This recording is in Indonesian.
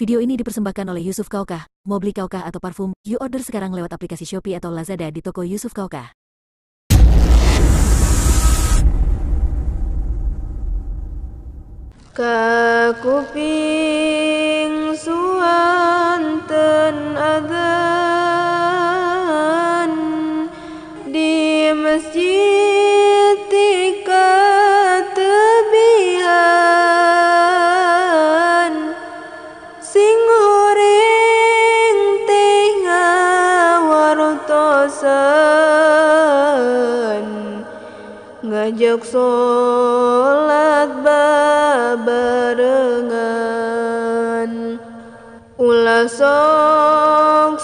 Video ini dipersembahkan oleh Yusuf Kaukah. Mau beli kaukah atau parfum? You order sekarang lewat aplikasi Shopee atau Lazada di toko Yusuf Kaukah. Kakuping suanten adzan di masjid tika tebihan sing horeng teh ngawartosan ngajak sholat barengan ulah sok